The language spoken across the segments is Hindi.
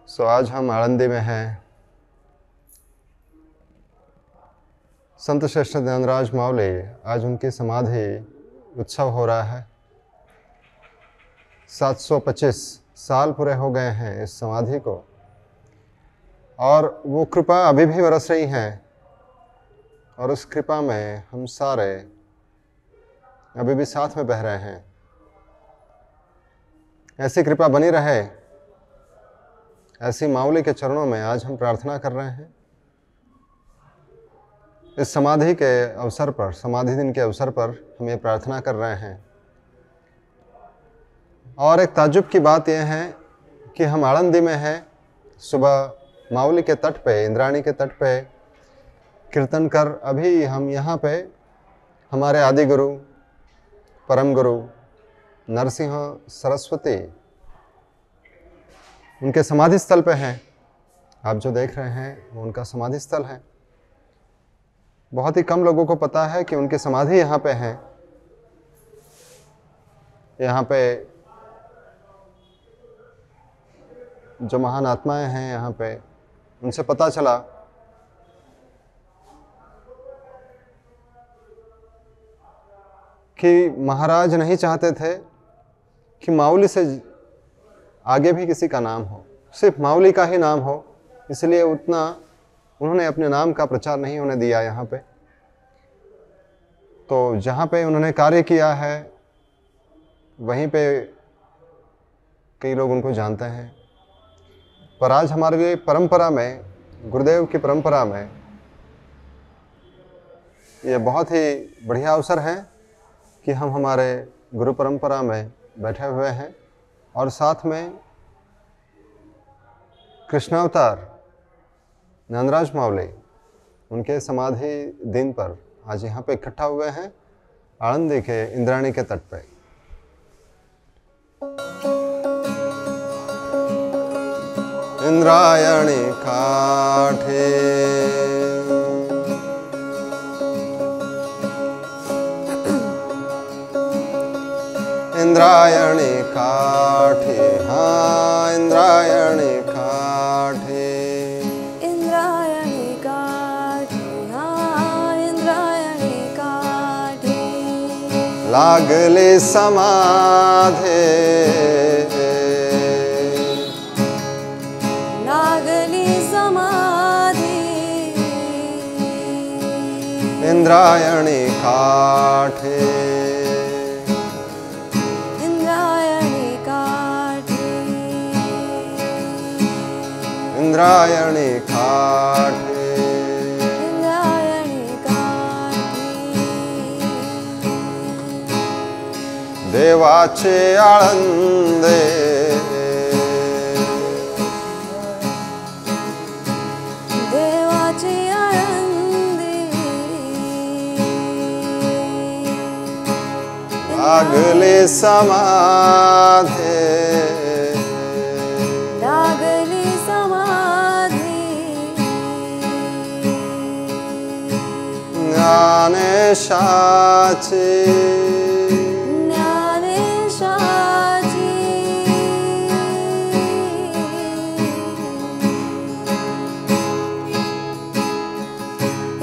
सो आज हम आळंदी में हैं। संत श्रेष्ठ ज्ञानराज मावले, आज उनकी समाधि उत्सव हो रहा है। 725 साल पूरे हो गए हैं इस समाधि को, और वो कृपा अभी भी बरस रही है, और उस कृपा में हम सारे अभी भी साथ में बह रहे हैं। ऐसी कृपा बनी रहे, ऐसी मावली के चरणों में आज हम प्रार्थना कर रहे हैं। इस समाधि के अवसर पर, समाधि दिन के अवसर पर हम ये प्रार्थना कर रहे हैं। और एक ताज्जुब की बात यह है कि हम आळंदी में हैं। सुबह मावली के तट पे, इंद्राणी के तट पे कीर्तन कर अभी हम यहाँ पे हमारे आदि गुरु, परम गुरु नरसिंह सरस्वती, उनके समाधि स्थल पे हैं। आप जो देख रहे हैं वो उनका समाधि स्थल है। बहुत ही कम लोगों को पता है कि उनकी समाधि यहाँ पे है। यहाँ पे जो महान आत्माएं हैं यहाँ पे, उनसे पता चला कि महाराज नहीं चाहते थे कि मावली से आगे भी किसी का नाम हो, सिर्फ मावली का ही नाम हो। इसलिए उतना उन्होंने अपने नाम का प्रचार नहीं होने दिया यहाँ पे। तो जहाँ पे उन्होंने कार्य किया है वहीं पे कई लोग उनको जानते हैं। पर आज हमारे परंपरा में, गुरुदेव की परंपरा में, ये बहुत ही बढ़िया अवसर है कि हम हमारे गुरु परंपरा में बैठे हुए हैं, और साथ में कृष्णावतार ज्ञानराज मावले, उनके समाधि दिन पर आज यहाँ पे इकट्ठा हुए हैं आळंदी के इंद्राणी के तट पे। इंद्रायणी काठे इंद्रायणी काठे, हाँ इंद्रायणी काठे, इंद्रायणी काठे, हाँ इंद्रायणी काठे, लागले समाधे, लागली समाधी, इंद्रायणी काठे, इंद्रायणी काठे, इंद्रायणी काठे, इंद्रायणी काठे, देवाचे आळंदे, देवाची आळंदी, लागले समाधे, लागली समाधी, ज्ञानेशाची, ज्ञानेशाची,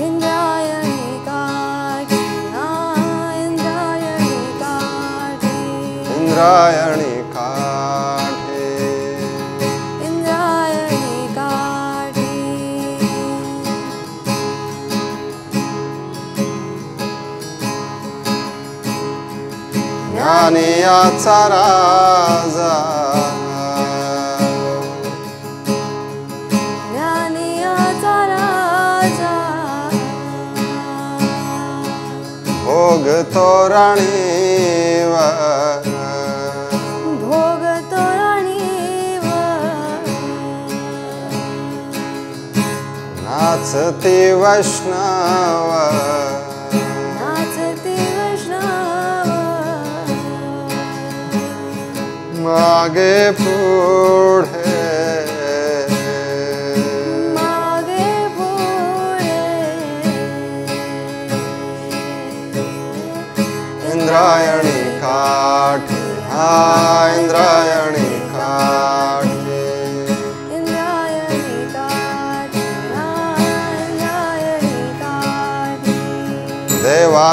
इंद्रायणी काठी, हाँ इंद्रायणी काठी, इंद्रायणी काठे, इंद्रायणी काठी, ज्ञानियाचा राजा, ज्ञानियाचा राजा, भोग तोरणीवर, भोग तोरणीवर, नाचती वैष्णव, नाचती वैष्णव, मागे पुढे, मागे पुढे, इंद्रायणी काठे, हा इंद्रायणी काठे,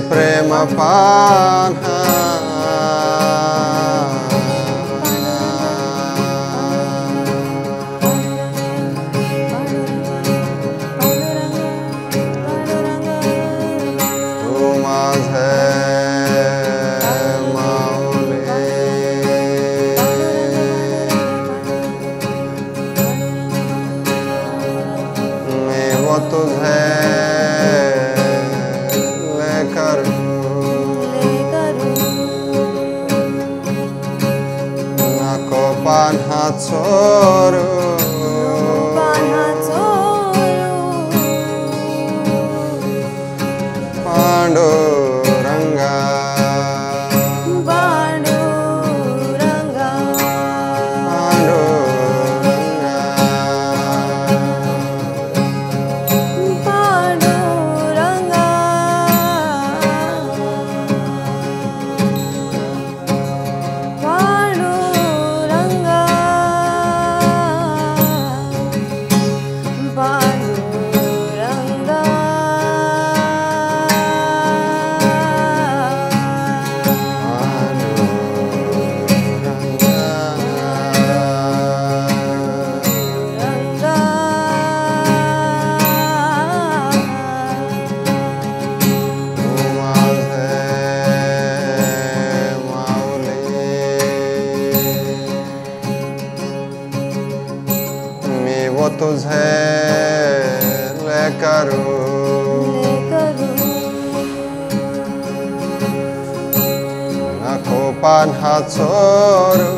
प्रेम पान्हा तू माझे माऊली मी वो तुझे लेकर नको पान्हा चोरू पांडुरंगा वो तुझे लेकर नको पान्हा चोरू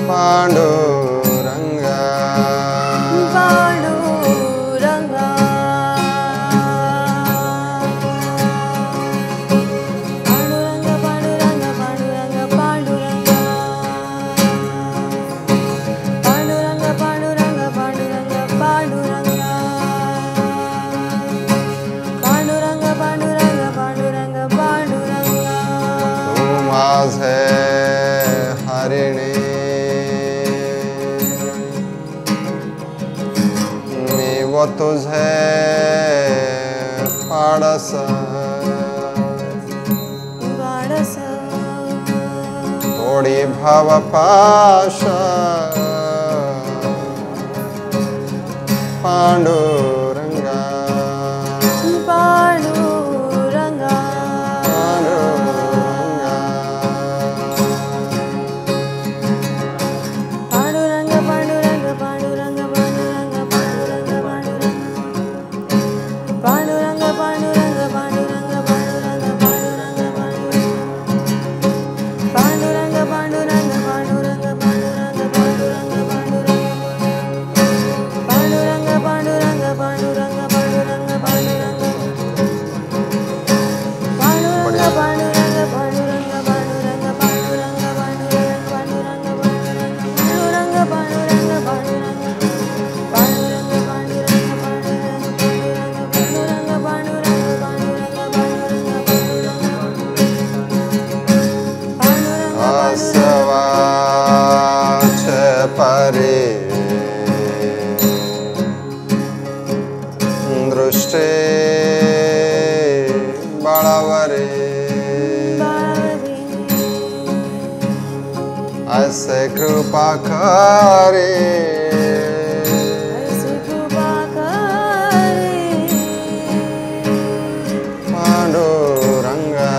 पांडुरंगा माझे हरिणी मी वो तुझे पाडस थोडी भाव पाश पांडुरंगा परे दृष्टे बळावरे ऐसे कृपा करे पांडुरंगा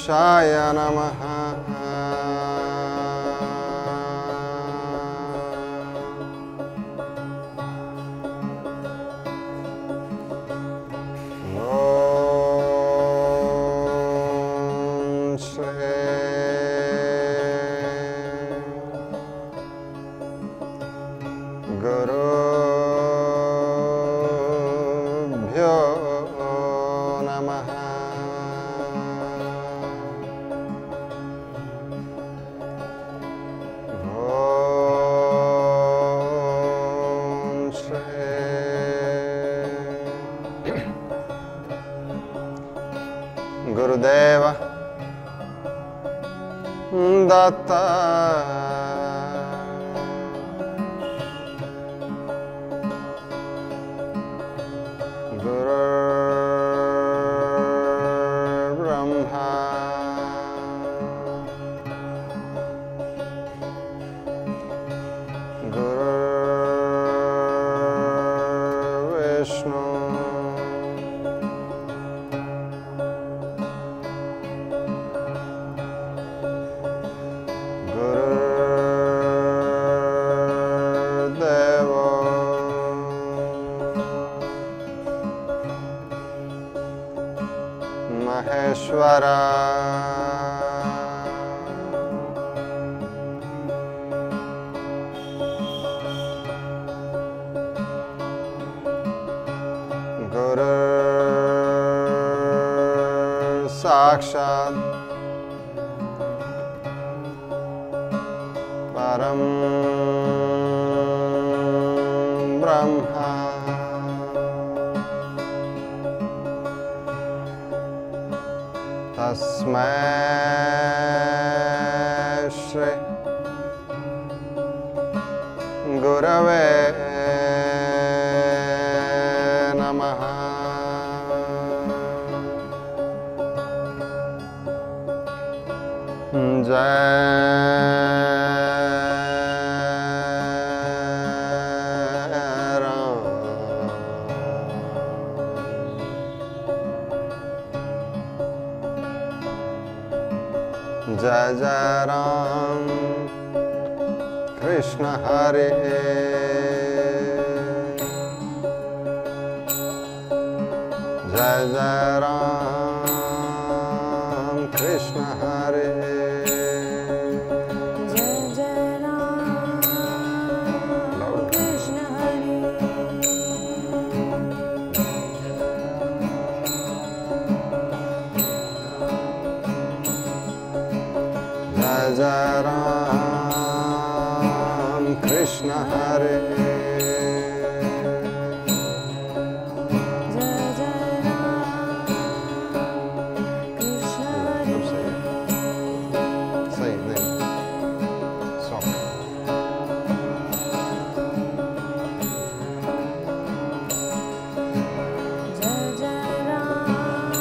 गणेशाय नमः। ॐ श्री गुरुभ्यो नमः। ॐ श्री गुरुदेव दत्त गुरुर्ब्रह्मा गुरुर्विष्णु गुरुर्देवो महेश्वरा। गुरुर् साक्षात् परं ब्रह्मा। तस्मै श्री गुरवे नमः। जय जय राम कृष्ण हरे। जय जय राम कृष्ण हरे। जय जय राम कृष्ण हरे। जय जय राम कृष्ण हरे। जय जय राम कृष्ण हरे। सही नहीं सॉफ्ट। जय जय राम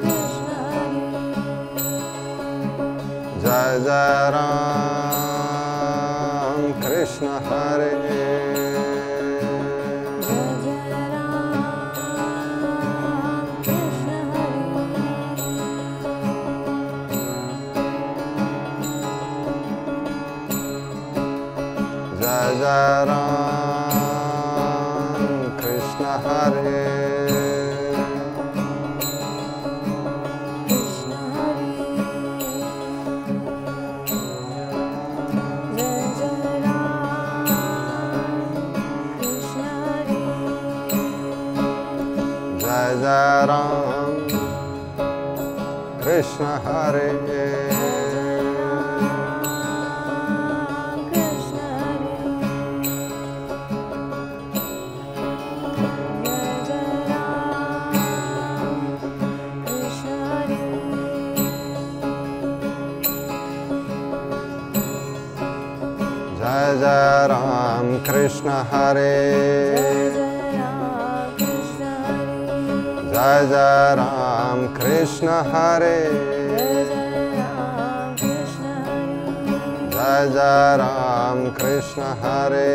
कृष्ण हरे। जय जय राम कृष्ण हरे। जय जय राम कृष्ण हरे। जय जय राम कृष्ण हरे। कृष्ण हरे। जय जय राम कृष्ण हरे। जय जय राम कृष्ण हरे। जय जय राम कृष्ण हरे। जय जय राम कृष्ण हरे। जय जय राम कृष्ण हरे।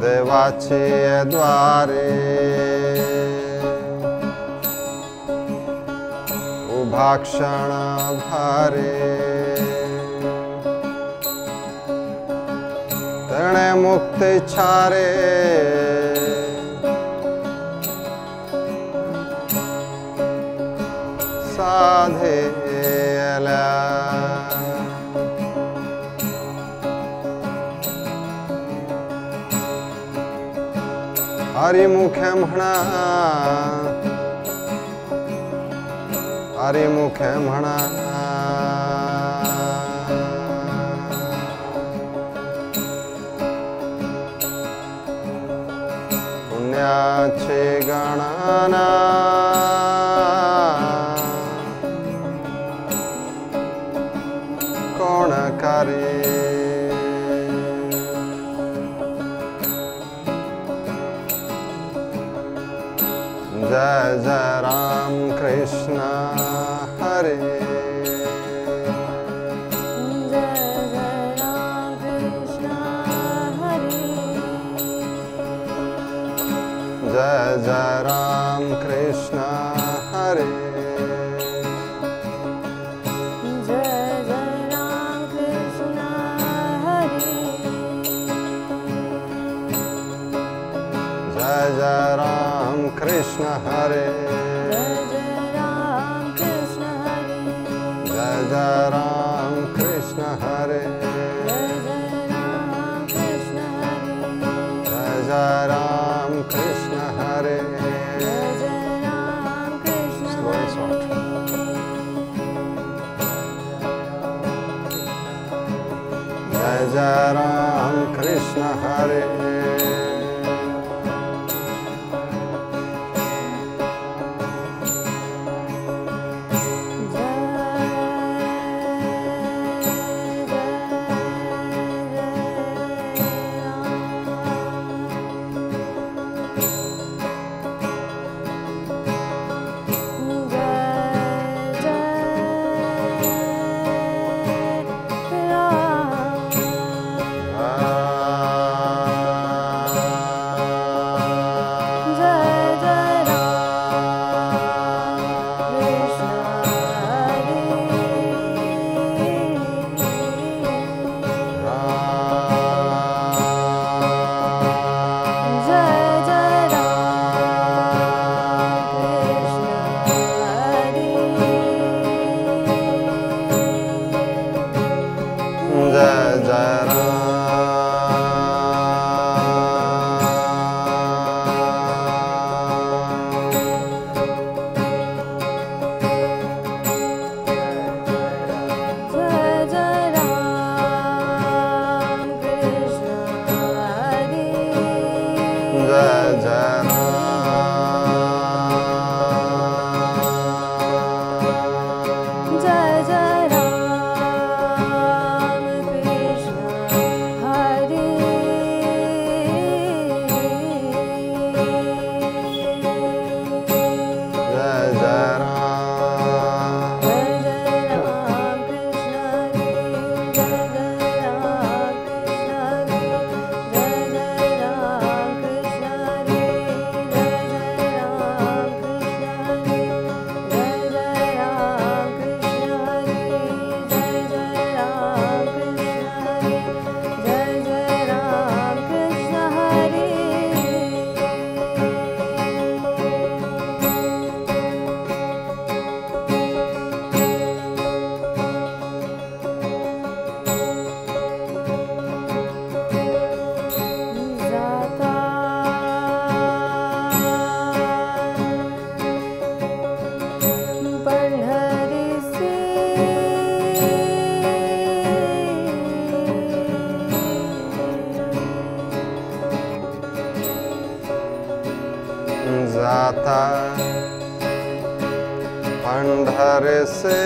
देवाचे द्वारे उभा क्षण भारे तेणे मुक्ति छारे साधेला हरि मुखे म्हणा हरि मुखे म्हणा पुण्याचे गणना कोण करे जय जय राम कृष्ण हरे जय जय राम कृष्ण हरे जय जय राम कृष्ण हरे जय जय राम कृष्ण हरे जय जय राम कृष्ण हरे जय जय राम कृष्ण हरे जय जय राम कृष्ण हरे जय जय Ram Krishna Slow and soft. जय जय राम कृष्ण हरे जाता पंढर से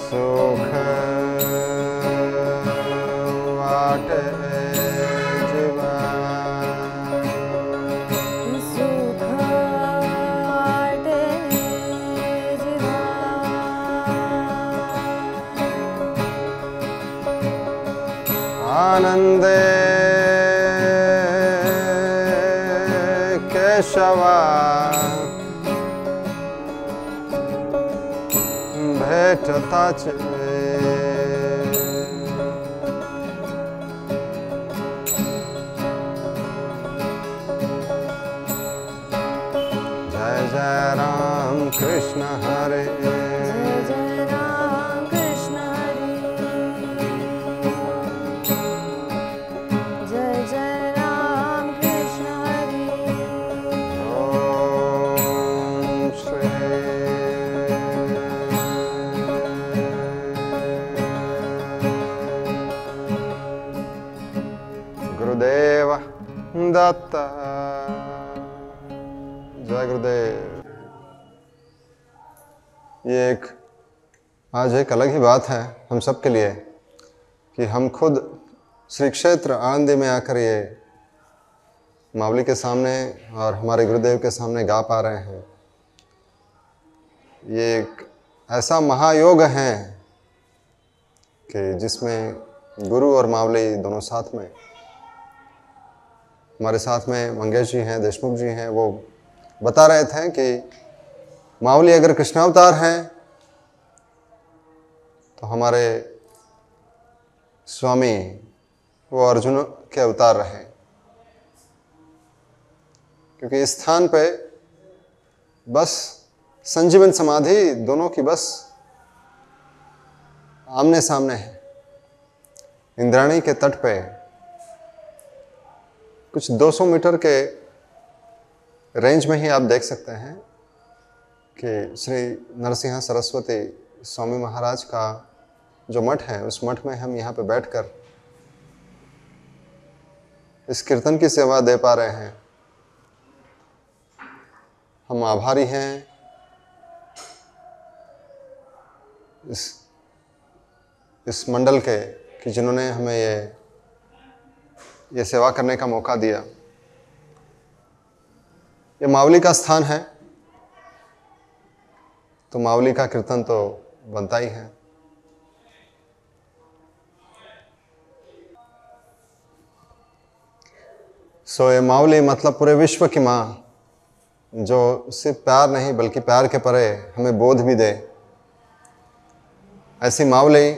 सुख वाटे जीवा सुख वाटे जीवा आनंदे केशवा भेटताच जय जय राम कृष्ण हरे जय जय राम कृष्ण हरे जय जय राम कृष्ण हरे ओम श्री गुरुदेव दत्त जय गुरुदेव। ये आज एक अलग ही बात है हम सब के लिए कि हम खुद श्री क्षेत्र आनंदी में आकर ये मावली के सामने और हमारे गुरुदेव के सामने गा पा रहे हैं। ये एक ऐसा महायोग है कि जिसमें गुरु और मावली दोनों साथ में, हमारे साथ में मंगेश जी हैं, देशमुख जी हैं, वो बता रहे थे कि मावली अगर कृष्णावतार हैं तो हमारे स्वामी वो अर्जुन के अवतार रहे, क्योंकि इस स्थान पे बस संजीवन समाधि दोनों की बस आमने सामने है। इंद्राणी के तट पे कुछ 200 मीटर के रेंज में ही आप देख सकते हैं कि श्री नरसिंह सरस्वती स्वामी महाराज का जो मठ है, उस मठ में हम यहाँ पे बैठकर इस कीर्तन की सेवा दे पा रहे हैं। हम आभारी हैं इस मंडल के कि जिन्होंने हमें ये सेवा करने का मौका दिया। ये मावली का स्थान है तो मावली का कीर्तन तो बनता ही है। सो ये मावली मतलब पूरे विश्व की माँ, जो सिर्फ प्यार नहीं बल्कि प्यार के परे हमें बोध भी दे। ऐसी मावली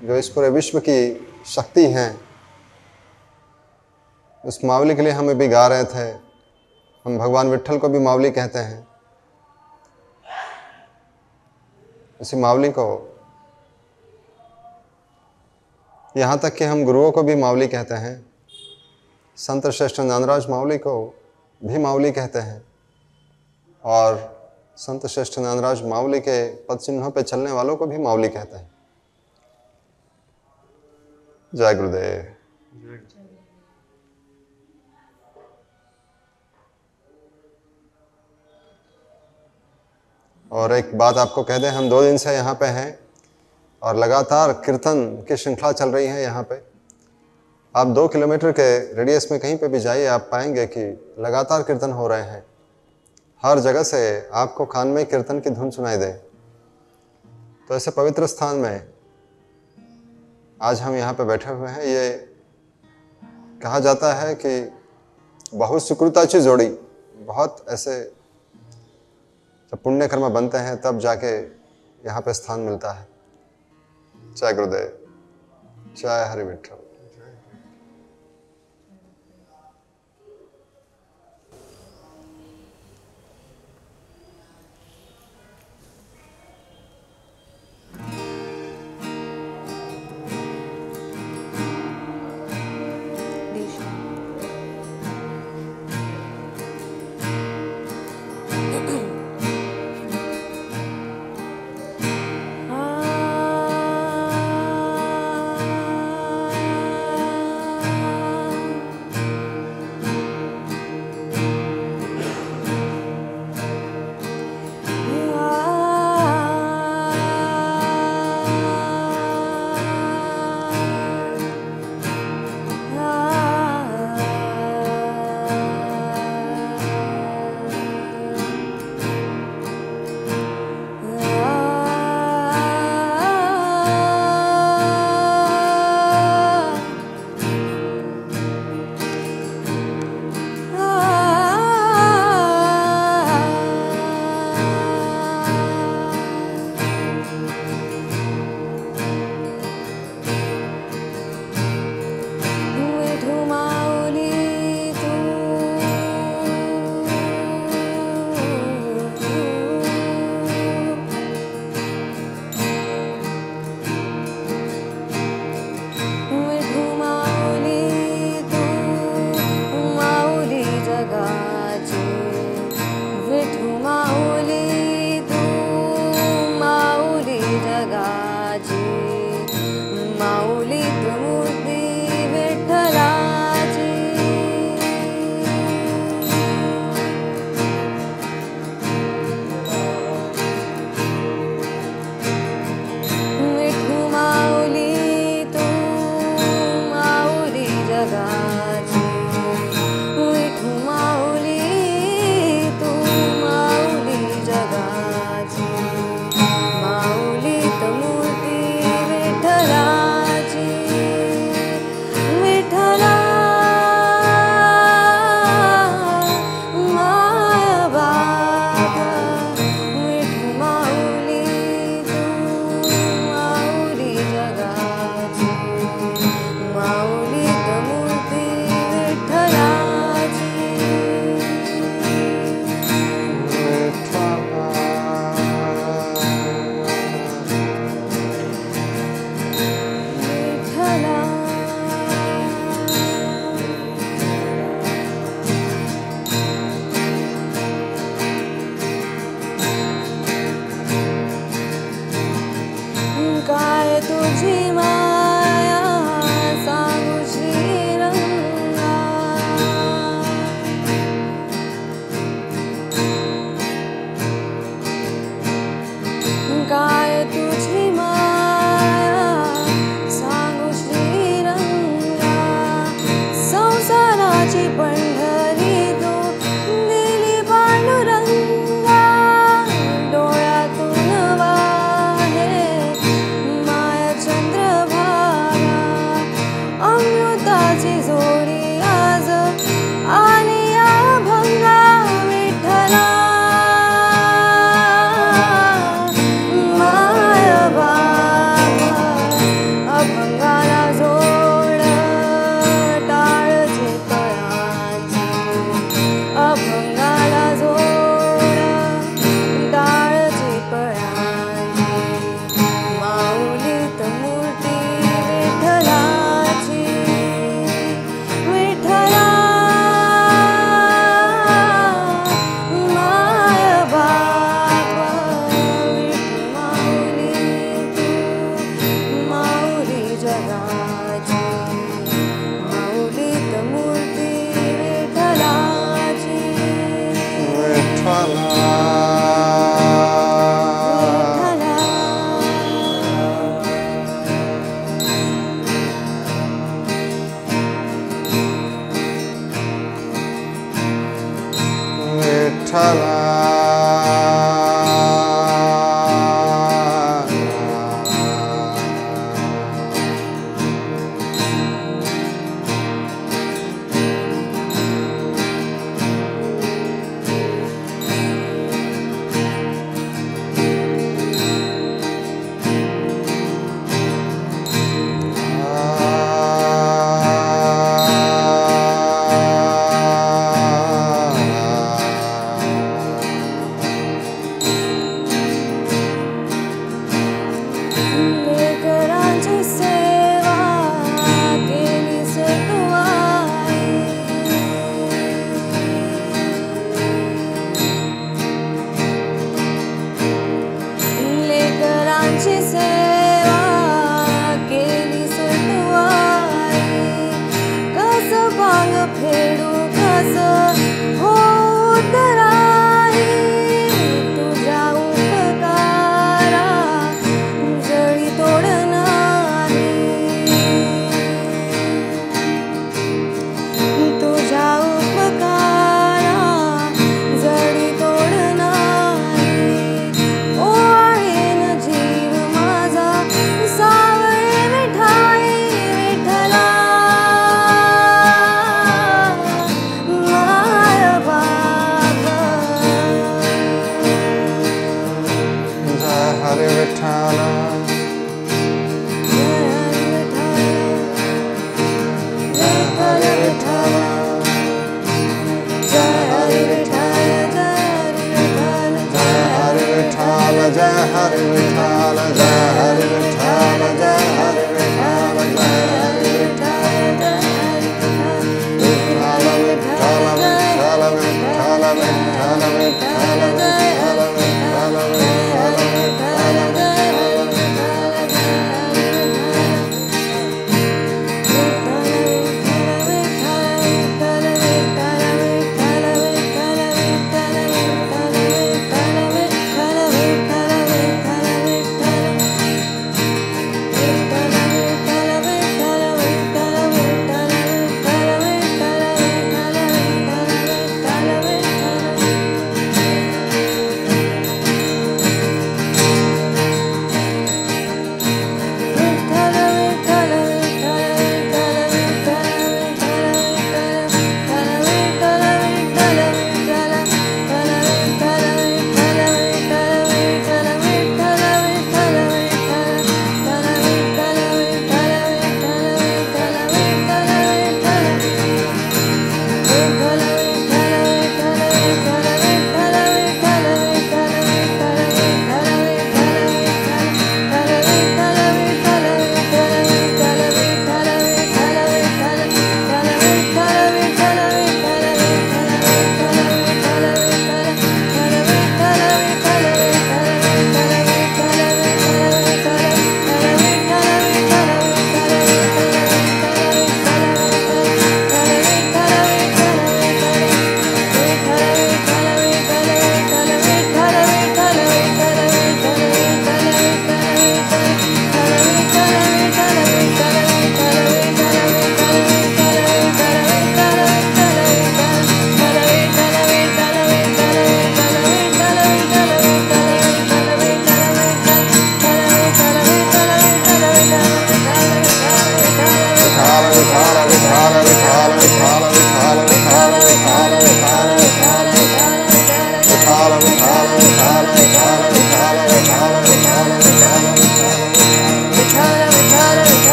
जो इस पूरे विश्व की शक्ति हैं, उस मावली के लिए हमें भी गा रहे थे। हम भगवान विट्ठल को भी मावली कहते हैं। उसी मावली को, यहाँ तक कि हम गुरुओं को भी मावली कहते हैं। संत श्रेष्ठ ज्ञानराज मावली को भी मावली कहते हैं और संत श्रेष्ठ ज्ञानराज मावली के पद चिन्हों पर चलने वालों को भी मावली कहते हैं। जय गुरुदेव। और एक बात आपको कह दें, हम 2 दिन से यहाँ पे हैं और लगातार कीर्तन की श्रृंखला चल रही है यहाँ पे। आप 2 किलोमीटर के रेडियस में कहीं पे भी जाइए, आप पाएंगे कि लगातार कीर्तन हो रहे हैं। हर जगह से आपको कान में कीर्तन की धुन सुनाई दे। तो ऐसे पवित्र स्थान में आज हम यहाँ पे बैठे हुए हैं। ये कहा जाता है कि बहुत सुकृताची जोड़ी, बहुत ऐसे जब पुण्य कर्म बनते हैं तब जाके यहाँ पे स्थान मिलता है। जय गुरुदेव, जय हरि विठ्ठल। आ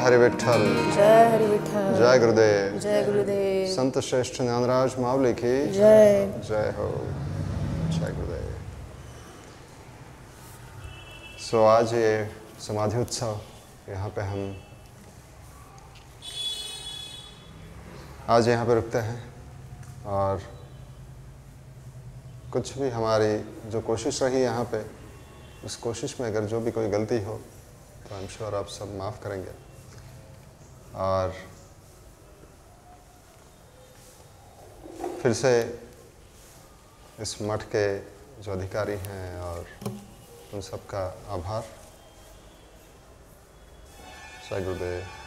हरि विठ्ठल, जय हरि विठल, जय गुरुदेव, जय गुरुदेव, संत श्रेष्ठ ज्ञानराज मावली की जय। जय हो, जय गुरुदेव। सो आज ये समाधि उत्सव, यहाँ पे हम आज यहाँ पे रुकते हैं और कुछ भी हमारी जो कोशिश रही यहाँ पे, उस कोशिश में अगर जो भी कोई गलती हो तो आई एम श्योर आप सब माफ़ करेंगे। और फिर से इस मठ के जो अधिकारी हैं और उन सब का आभार। जय गुरुदेव।